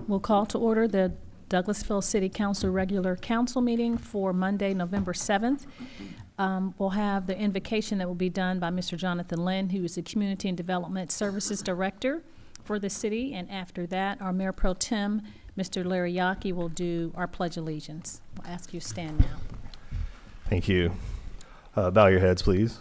We'll call to order the Douglasville City Council regular council meeting for Monday, November 7th. We'll have the invocation that will be done by Mr. Jonathan Lynn, who is the Community and Development Services Director for the city. And after that, our Mayor Pro Tem, Mr. Larry Yockey, will do our Pledge of Allegiance. We'll ask you to stand now. Thank you. Bow your heads, please.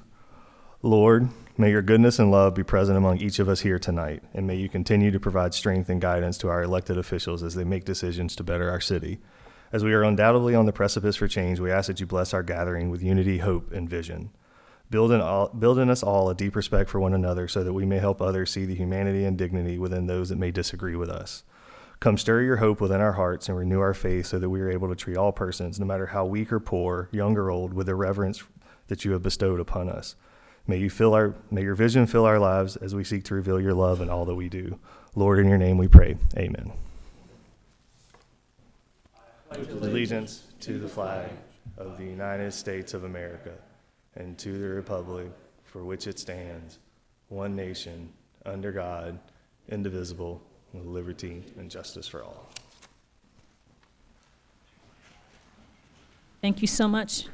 Lord, may your goodness and love be present among each of us here tonight, and may you continue to provide strength and guidance to our elected officials as they make decisions to better our city. As we are undoubtedly on the precipice for change, we ask that you bless our gathering with unity, hope, and vision. Build in us all a deep respect for one another so that we may help others see the humanity and dignity within those that may disagree with us. Come stir your hope within our hearts and renew our faith so that we are able to treat all persons, no matter how weak or poor, young or old, with the reverence that you have bestowed upon us. May your vision fill our lives as we seek to reveal your love in all that we do. Lord, in your name we pray. Amen. Allegiance to the flag of the United States of America and to the republic for which it stands, one nation, under God, indivisible, with liberty and justice for all. Thank you so much,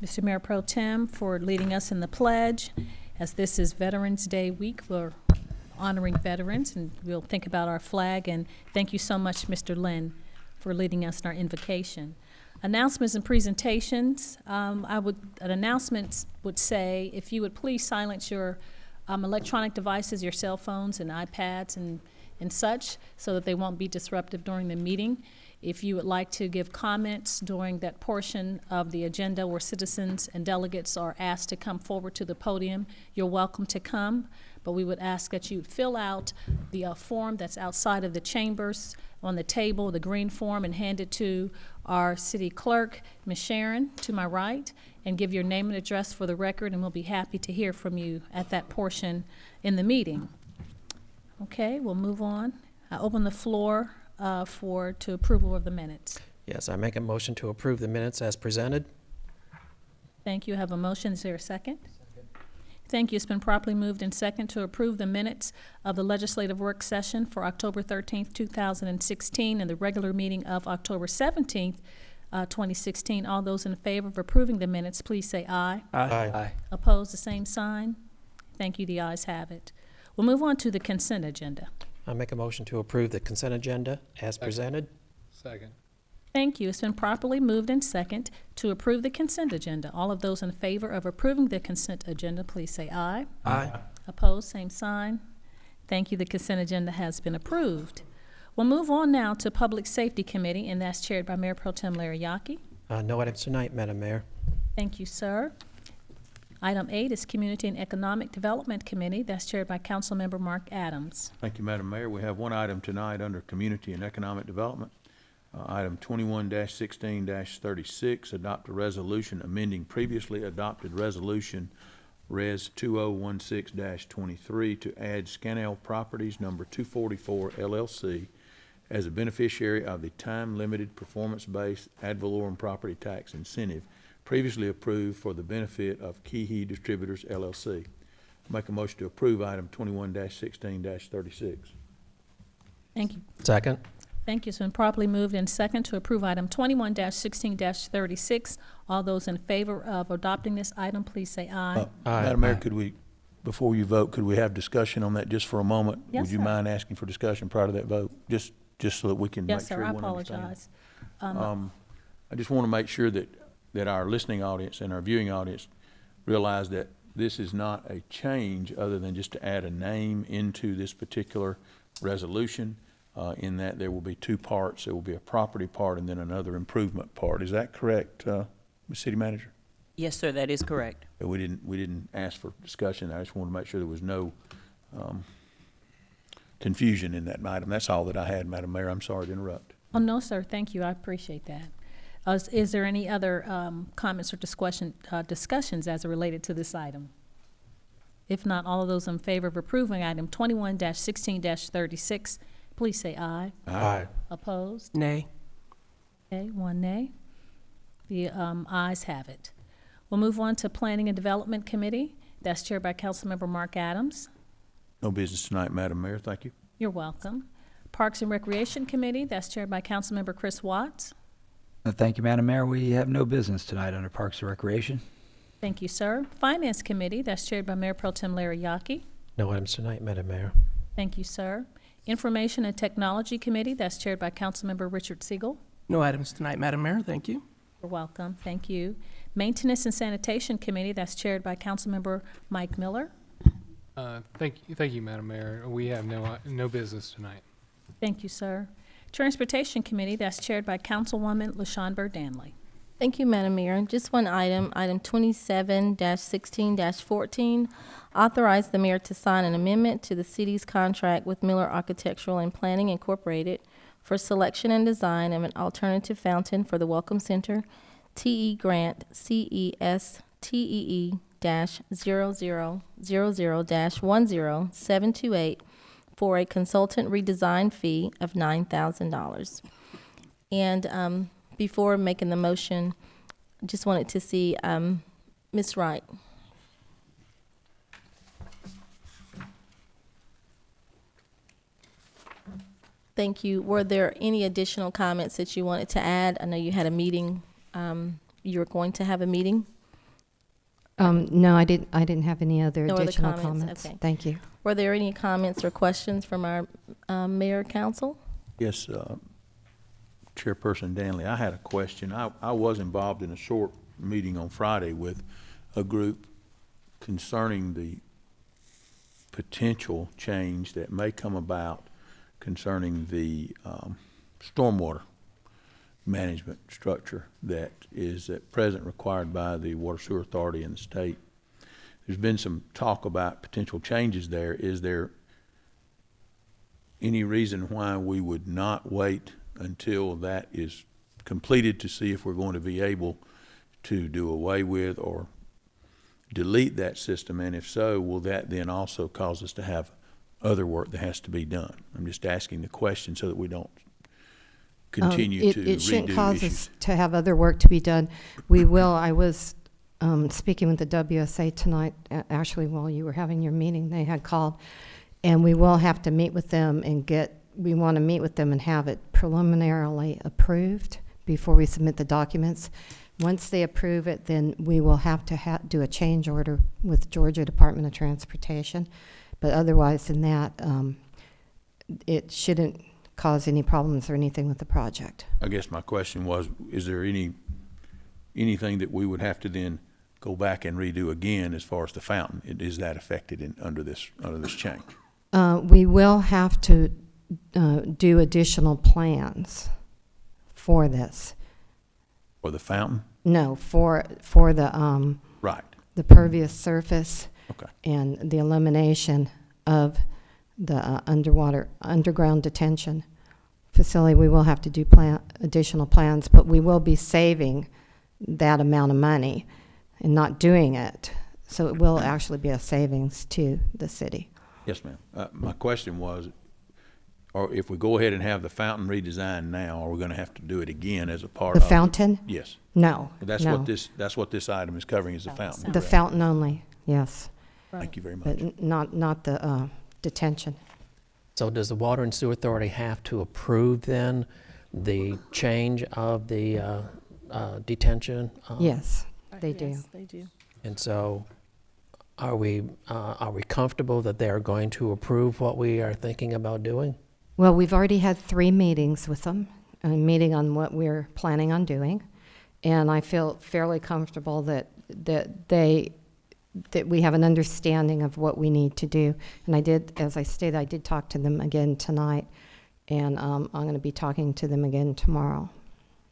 Mr. Mayor Pro Tem, for leading us in the pledge. As this is Veterans Day week, we're honoring veterans, and we'll think about our flag. And thank you so much, Mr. Lynn, for leading us in our invocation. Announcements and presentations. Announcements would say, if you would please silence your electronic devices, your cell phones and iPads and such, so that they won't be disruptive during the meeting. If you would like to give comments during that portion of the agenda where citizens and delegates are asked to come forward to the podium, you're welcome to come, but we would ask that you fill out the form that's outside of the chambers on the table, the green form, and hand it to our city clerk, Ms. Sharon, to my right, and give your name and address for the record, and we'll be happy to hear from you at that portion in the meeting. Okay, we'll move on. I open the floor to approval of the minutes. Yes, I make a motion to approve the minutes as presented. Thank you. I have a motion. Is there a second? Thank you. It's been properly moved and second to approve the minutes of the legislative work session for October 13th, 2016, and the regular meeting of October 17th, 2016. All those in favor of approving the minutes, please say aye. Aye. Opposed, the same sign. Thank you. The ayes have it. We'll move on to the consent agenda. I make a motion to approve the consent agenda as presented. Second. Thank you. It's been properly moved and second to approve the consent agenda. All of those in favor of approving the consent agenda, please say aye. Aye. Opposed, same sign. Thank you. The consent agenda has been approved. We'll move on now to Public Safety Committee, and that's chaired by Mayor Pro Tem Larry Yockey. No items tonight, Madam Mayor. Thank you, sir. Item 8 is Community and Economic Development Committee. That's chaired by Councilmember Mark Adams. Thank you, Madam Mayor. We have one item tonight under Community and Economic Development. Item 21-16-36, adopt a resolution amending previously adopted resolution Res 2016-23 to add Scannell Properties number 244 LLC as a beneficiary of the time-limited performance-based ad valorem property tax incentive previously approved for the benefit of Keehee Distributors, LLC. Make a motion to approve item 21-16-36. Thank you. Second. Thank you. It's been properly moved and second to approve item 21-16-36. All those in favor of adopting this item, please say aye. Aye. Madam Mayor, could we, before you vote, could we have discussion on that just for a moment? Yes, Would you sir. mind asking for discussion prior to that vote? Just so that we can Yes, make sir. sure I everyone understands. apologize. I just want to make sure that our listening audience and our viewing audience realize that this is not a change other than just to add a name into this particular resolution, in that there will be two parts. There will be a property part and then another improvement part. Is that correct, Ms. City Manager? Yes, sir, that is correct. We didn't ask for discussion. I just wanted to make sure there was no confusion in that item. That's all that I had, Madam Mayor. I'm sorry to interrupt. Oh, no, sir. Thank you. I appreciate that. Is there any other comments or discussions as related to this item? If not, all of those in favor of approving item 21-16-36, please say aye. Aye. Opposed? Nay. Okay, one nay. The ayes have it. We'll move on to Planning and Development Committee. That's chaired by Councilmember Mark Adams. No business tonight, Madam Mayor. Thank you. You're welcome. Parks and Recreation Committee, that's chaired by Councilmember Chris Watts. Thank you, Madam Mayor. We have no business tonight under Parks and Recreation. Thank you, sir. Finance Committee, that's chaired by Mayor Pro Tem Larry Yockey. No items tonight, Madam Mayor. Thank you, sir. Information and Technology Committee, that's chaired by Councilmember Richard Siegel. No items tonight, Madam Mayor. Thank you. You're welcome. Thank you. Maintenance and Sanitation Committee, that's chaired by Councilmember Mike Miller. Thank you, Madam Mayor. We have no business tonight. Thank you, sir. Transportation Committee, that's chaired by Councilwoman LaShawn Danley. Thank you, Madam Mayor. Just one item, item 27-16-14, authorize the mayor to sign an amendment to the city's contract with Miller Architectural and Planning Incorporated for selection and design of an alternative fountain for the Welcome Center, TE Grant CES-TEE-0000-10728 for a consultant redesign fee of $9,000. And before making the motion, just wanted to see Ms. Wright. Thank you. Were there any additional comments that you wanted to add? I know you had a meeting. You were going to have a meeting? No, I didn't have any other No other additional comments? comments. Okay. Thank you. Were there any comments or questions from our mayor council? Yes, Chairperson Danley, I had a question. I was involved in a short meeting on Friday with a group concerning the potential change that may come about concerning the stormwater management structure that is at present required by the Water Sewer Authority in the state. There's been some talk about potential changes there. Is there any reason why we would not wait until that is completed to see if we're going to be able to do away with or delete that system? And if so, will that then also cause us to have other work that has to be done? I'm just asking the question so that we don't continue to redo It shouldn't cause issues. us to have other work to be done. We will. I was speaking with the WSA tonight, actually while you were having your meeting, they had called, and we will have to meet with them and we want to meet with them and have it preliminarily approved before we submit the documents. Once they approve it, then we will have to do a change order with Georgia Department of Transportation. But otherwise than that, it shouldn't cause any problems or anything with the project. I guess my question was, is there anything that we would have to then go back and redo again as far as the fountain? Is that affected under this change? We will have to do additional plans for this. For the fountain? No, for the Right. the pervious surface Okay. and the elimination of the underground detention facility. We will have to do additional plans, but we will be saving that amount of money and not doing it. So it will actually be a savings to the city. Yes, ma'am. My question was, or if we go ahead and have the fountain redesigned now, are we going to have to do it again as a part The of fountain? Yes. No. That's no. what this item is covering, is the fountain. The correct? fountain only, yes, Thank you very much. but not the detention. So does the Water and Sewer Authority have to approve then the change of the detention? Yes, they do. Yes, they do. And so are we comfortable that they're going to approve what we are thinking about doing? Well, we've already had 3 meetings with them, a meeting on what we're planning on doing, and I feel fairly comfortable that we have an understanding of what we need to do. And I did, as I stated, I did talk to them again tonight, and I'm going to be talking to them again tomorrow.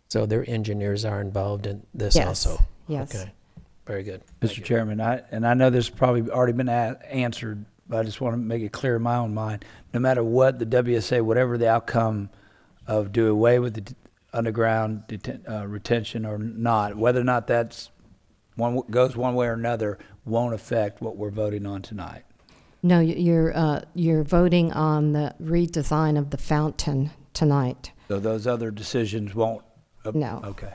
So their engineers are involved in this Yes, also? yes. Okay, very good. Thank Mr. you. Chairman, I know this has probably already been answered, but I just want to make it clear in my own mind. No matter what the WSA, whatever the outcome of do away with the underground retention or not, whether or not that's goes one way or another, won't affect what we're voting on tonight. No, you're voting on the redesign of the fountain tonight. So those other decisions won't. No. Okay.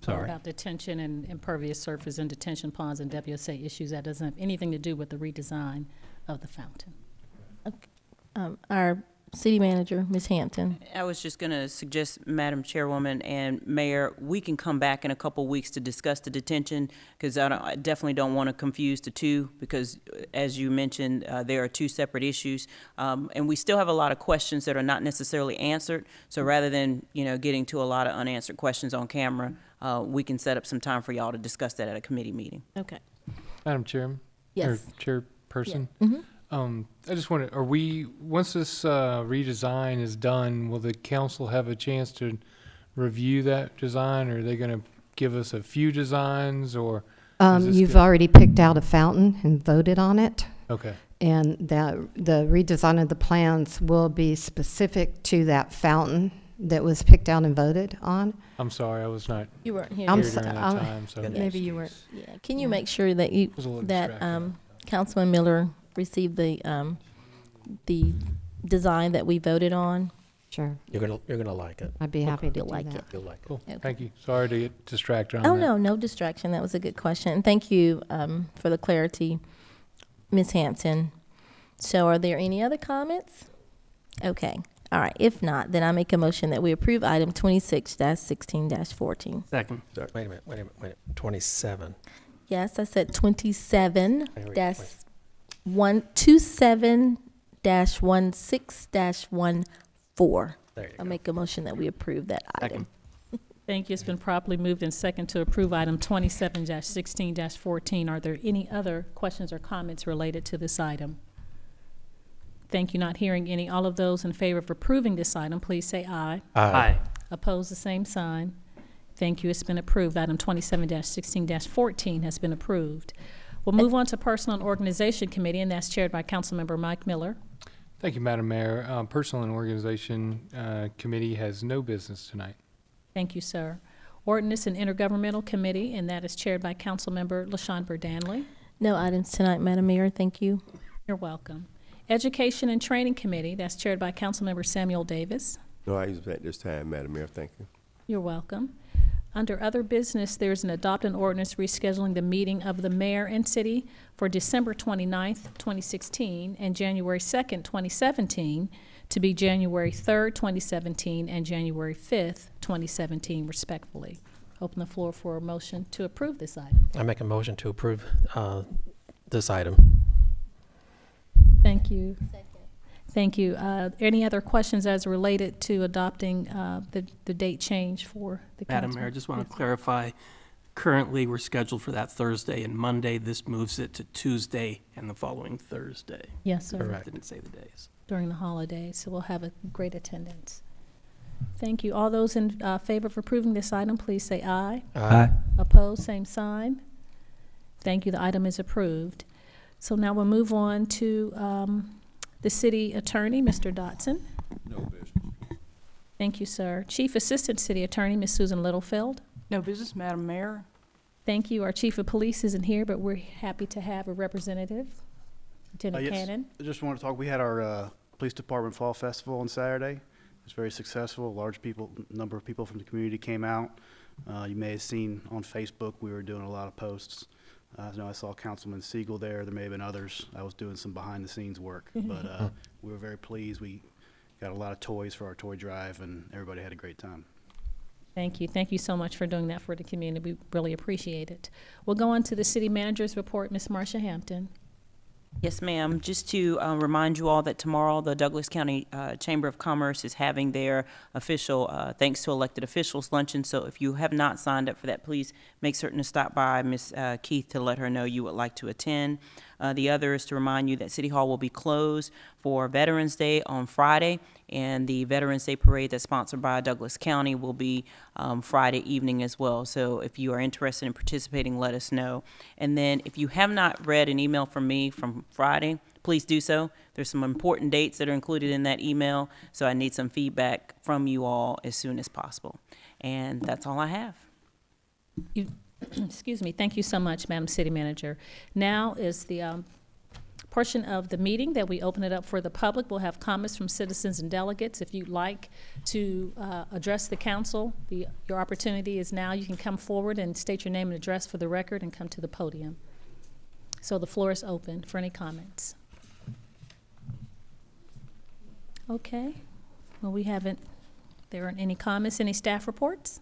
Sorry. About detention and impervious surface and detention ponds and WSA issues, that doesn't have anything to do with the redesign of the fountain. Our city manager, Ms. Hampton. I was just going to suggest, Madam Chairwoman and Mayor, we can come back in a couple weeks to discuss the detention, because I definitely don't want to confuse the two, because as you mentioned, there are two separate issues. And we still have a lot of questions that are not necessarily answered. So rather than, getting to a lot of unanswered questions on camera, we can set up some time for y'all to discuss that at a committee meeting. Okay. Madam Chairman? Yes. Or Chairperson? Yeah. Mhm. I just wanted, once this redesign is done, will the council have a chance to review that design? Or are they going to give us a few designs, or? is this You've still- already picked out a fountain and voted on it. Okay, And that the redesign of the plans will be specific to that fountain that was picked out and voted on. I'm sorry, I was not You weren't here. I'm here so- during that I'm- time, so. Maybe you weren't. Yeah. Can you make sure that you Was a little that distracted. Councilman Miller received the design that we voted on? Sure. You're gonna like it. I'd be happy to You'll do like that. it. You'll like it. Cool, Okay. thank you. Sorry to get distracted on Oh, that. no distraction. That was a good question. And thank you for the clarity, Ms. Hampton. So are there any other comments? Okay. All right. If not, then I make a motion that we approve item 26-16-14. Second. Wait a minute. 27. Yes, I said 27 Wait. dash 127-16-14. There you I go. make a motion that we approve that item. Thank you. It's been properly moved and second to approve item 27-16-14. Are there any other questions or comments related to this item? Thank you. Not hearing any. All of those in favor of approving this item, please say aye. Aye. Opposed, the same sign. Thank you. It's been approved. Item 27-16-14 has been approved. We'll move on to Personal and Organization Committee, and that's chaired by Councilmember Mike Miller. Thank you, Madam Mayor. Personal and Organization Committee has no business tonight. Thank you, sir. Ordinance and Intergovernmental Committee, and that is chaired by Councilmember LaShawn Danley. No items tonight, Madam Mayor. Thank you. You're welcome. Education and Training Committee, that's chaired by Councilmember Samuel Davis. No items at this time, Madam Mayor. Thank you. You're welcome. Under other business, there's an adopt an ordinance rescheduling the meeting of the mayor and city for December 29th, 2016, and January 2nd, 2017, to be January 3rd, 2017, and January 5th, 2017, respectfully. Open the floor for a motion to approve this item. I make a motion to approve this item. Thank you. Thank you. Any other questions as related to adopting the date change for the council? Madam Mayor, I just want to clarify, currently, we're scheduled for that Thursday and Monday. This moves it to Tuesday and the following Thursday. Yes, sir. Correct. Didn't say the days. During the holidays, so we'll have a great attendance. Thank you. All those in favor of approving this item, please say aye. Aye. Opposed, same sign. Thank you. The item is approved. So now we'll move on to the city attorney, Mr. Dotson. No business. Thank you, sir. Chief Assistant City Attorney, Ms. Susan Littlefield. No business, Madam Mayor. Thank you. Our Chief of Police isn't here, but we're happy to have a representative. Lieutenant Yes. Cannon. I just want to talk, we had our Police Department Fall Festival on Saturday. It was very successful. A large number of people from the community came out. You may have seen on Facebook, we were doing a lot of posts. I know I saw Councilman Siegel there. There may have been others. I was doing some behind-the-scenes work. But we were very pleased. We got a lot of toys for our toy drive, and everybody had a great time. Thank you. Thank you so much for doing that for the community. We really appreciate it. We'll go on to the city manager's report, Ms. Marcia Hampton. Yes, ma'am. Just to remind you all that tomorrow the Douglas County Chamber of Commerce is having their official Thanks to Elected Officials Luncheon. So if you have not signed up for that, please make certain to stop by Ms. Keith to let her know you would like to attend. The other is to remind you that City Hall will be closed for Veterans Day on Friday, and the Veterans Day Parade that's sponsored by Douglas County will be Friday evening as well. So if you are interested in participating, let us know. And then if you have not read an email from me from Friday, please do so. There's some important dates that are included in that email, so I need some feedback from you all as soon as possible. And that's all I have. Excuse me. Thank you so much, Madam City Manager. Now is the portion of the meeting that we open it up for the public. We'll have comments from citizens and delegates. If you'd like to address the council, your opportunity is now. You can come forward and state your name and address for the record and come to the podium. So the floor is open for any comments. Okay. Well, we haven't, there aren't any comments, any staff reports?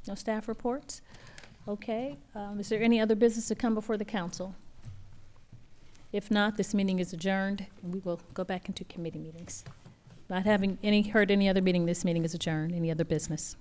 No staff reports? Okay. Is there any other business to come before the council? If not, this meeting is adjourned, and we will go back into committee meetings. Not having heard any other meeting, this meeting is adjourned. Any other business?